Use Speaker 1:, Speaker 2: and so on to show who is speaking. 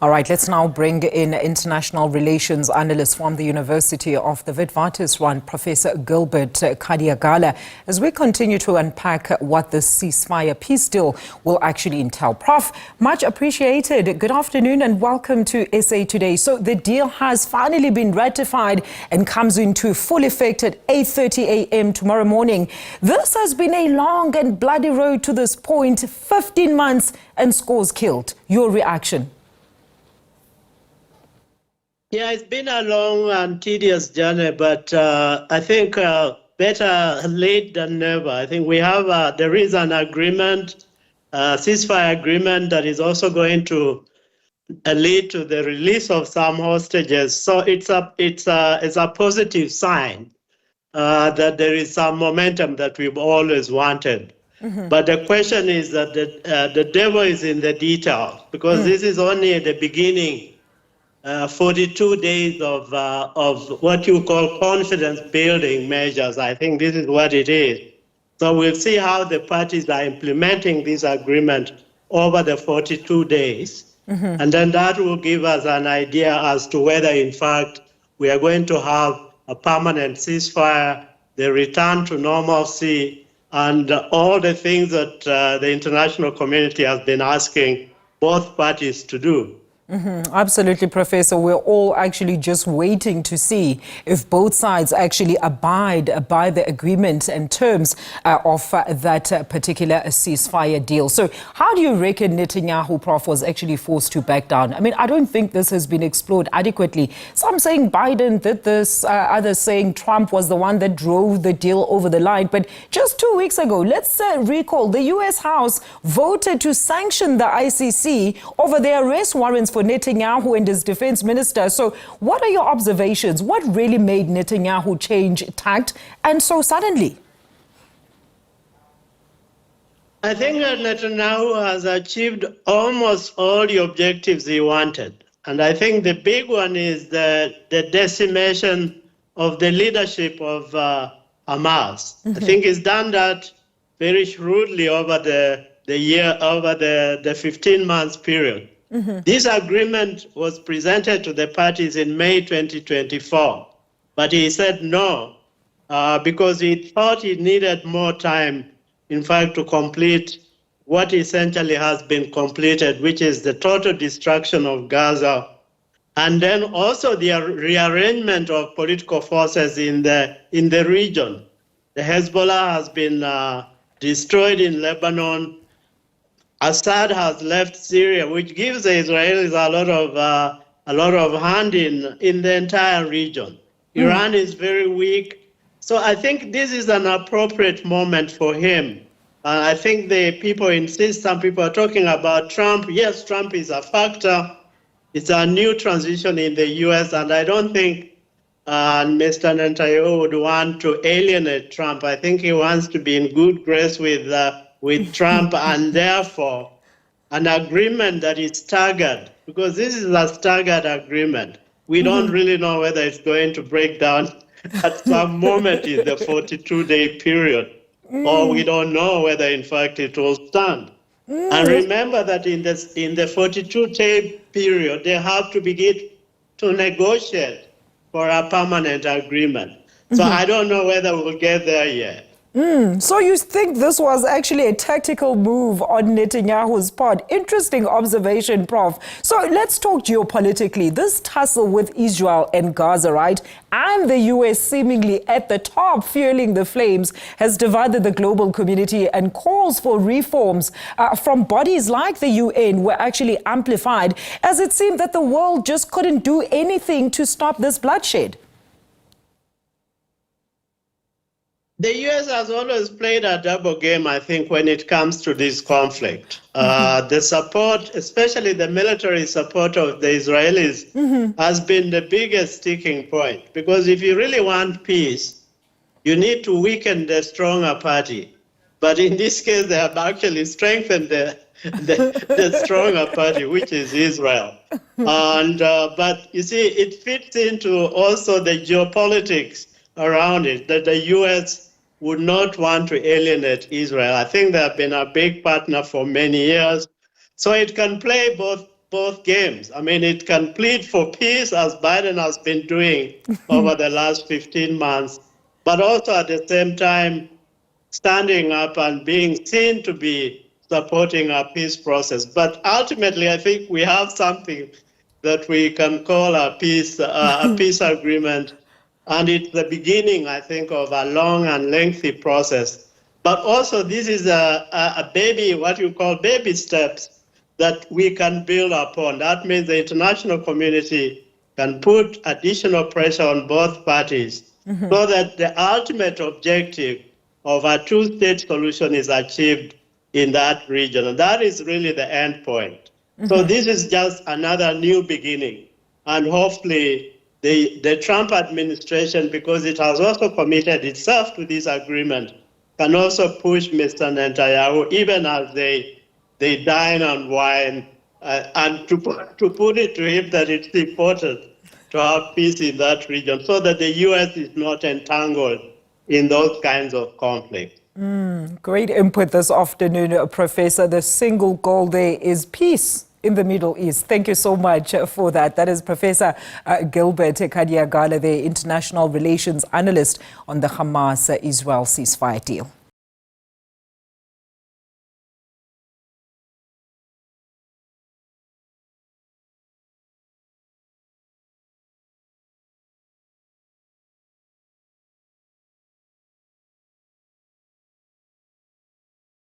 Speaker 1: All right, let's now bring in international relations analyst from the University of the Witwatersrand, Professor Gilbert Khadiagala, as we continue to unpack what the ceasefire peace deal will actually entail. Prof, much appreciated. Good afternoon and welcome to SA Today. So the deal has finally been ratified and comes into full effect at 8:30 a.m. tomorrow morning. This has been a long and bloody road to this point, 15 months and scores killed. Your reaction?
Speaker 2: Yeah, it's been a long and tedious journey, but I think better late than never. I think we have, there is an agreement, ceasefire agreement that is also going to lead to the release of some hostages. So it's a positive sign that there is some momentum that we've always wanted. Mm-hmm. But the question is that the devil is in the detail, because this is only the beginning. 42 days of what you call confidence building measures. I think this is what it is. So we'll see how the parties are implementing this agreement over the 42 days. Mm-hmm. And then that will give us an idea as to whether, in fact, we are going to have a permanent ceasefire, the return to normalcy, and all the things that the international community has been asking both parties to do.
Speaker 1: Mm-hmm. Absolutely, Professor. We're all actually just waiting to see if both sides actually abide by the agreement and terms of that particular ceasefire deal. So how do you reckon Netanyahu, Prof, was actually forced to back down? I mean, I don't think this has been explored adequately. Some saying Biden did this, others saying Trump was the one that drove the deal over the line. But just 2 weeks ago, let's recall the U.S. House voted to sanction the ICC over the arrest warrants for Netanyahu and his defense minister. So what are your observations? What really made Netanyahu change tact and so suddenly?
Speaker 2: I think that Netanyahu has achieved almost all the objectives he wanted. And I think the big one is the decimation of the leadership of Hamas. Mm-hmm. I think he's done that very shrewdly over the 15 months period. Mm-hmm. This agreement was presented to the parties in May 2024, but he said no, because he thought he needed more time, in fact, to complete what essentially has been completed, which is the total destruction of Gaza, and then also the rearrangement of political forces in the region. The Hezbollah has been destroyed in Lebanon. Assad has left Syria, which gives the Israelis a lot of hand in the entire region. Iran is very weak. So I think this is an appropriate moment for him. I think the people insist, some people are talking about Trump. Yes, Trump is a factor. It's a new transition in the U.S., and I don't think Mr. Netanyahu would want to alienate Trump. I think he wants to be in good grace with Trump, and therefore an agreement that is staggered, because this is a staggered agreement. We don't really know whether it's going to break down at some moment in the 42-day period, or we don't know whether, in fact, it will stand. And remember that in the 42-day period, they have to begin to negotiate for a permanent agreement. So I don't know whether we'll get there yet.
Speaker 1: So you think this was actually a tactical move on Netanyahu's part? Interesting observation, Prof. So let's talk geopolitically. This tussle with Israel and Gaza, right, and the U.S. seemingly at the top fueling the flames, has divided the global community, and calls for reforms from bodies like the UN were actually amplified, as it seemed that the world just couldn't do anything to stop this bloodshed.
Speaker 2: The U.S. has always played a double game, I think, when it comes to this conflict. The support, especially the military support of the Israelis, has been the biggest sticking point. Because if you really want peace, you need to weaken the stronger party. But in this case, they have actually strengthened the stronger party, which is Israel. And but you see, it fits into also the geopolitics around it, that the U.S. would not want to alienate Israel. I think they have been a big partner for many years. So it can play both both games. I mean, it can plead for peace, as Biden has been doing over the last 15 months, but also at the same time standing up and being seen to be supporting a peace process. But ultimately, I think we have something that we can call a peace agreement, and it's the beginning, I think, of a long and lengthy process. But also, this is a baby, what you call baby steps, that we can build upon. That means the international community can put additional pressure on both parties so that the ultimate objective of a two-state solution is achieved in that region. And that is really the end point. So this is just another new beginning. And hopefully the Trump administration, because it has also committed itself to this agreement, can also push Mr. Netanyahu, even as they dine and wine, and to put it to him that it's important to have peace in that region so that the U.S. is not entangled in those kinds of conflicts.
Speaker 1: Great input this afternoon, Professor. The single goal there is peace in the Middle East. Thank you so much for that. That is Professor Gilbert Khadiagala, the international relations analyst on the Hamas-Israel ceasefire deal.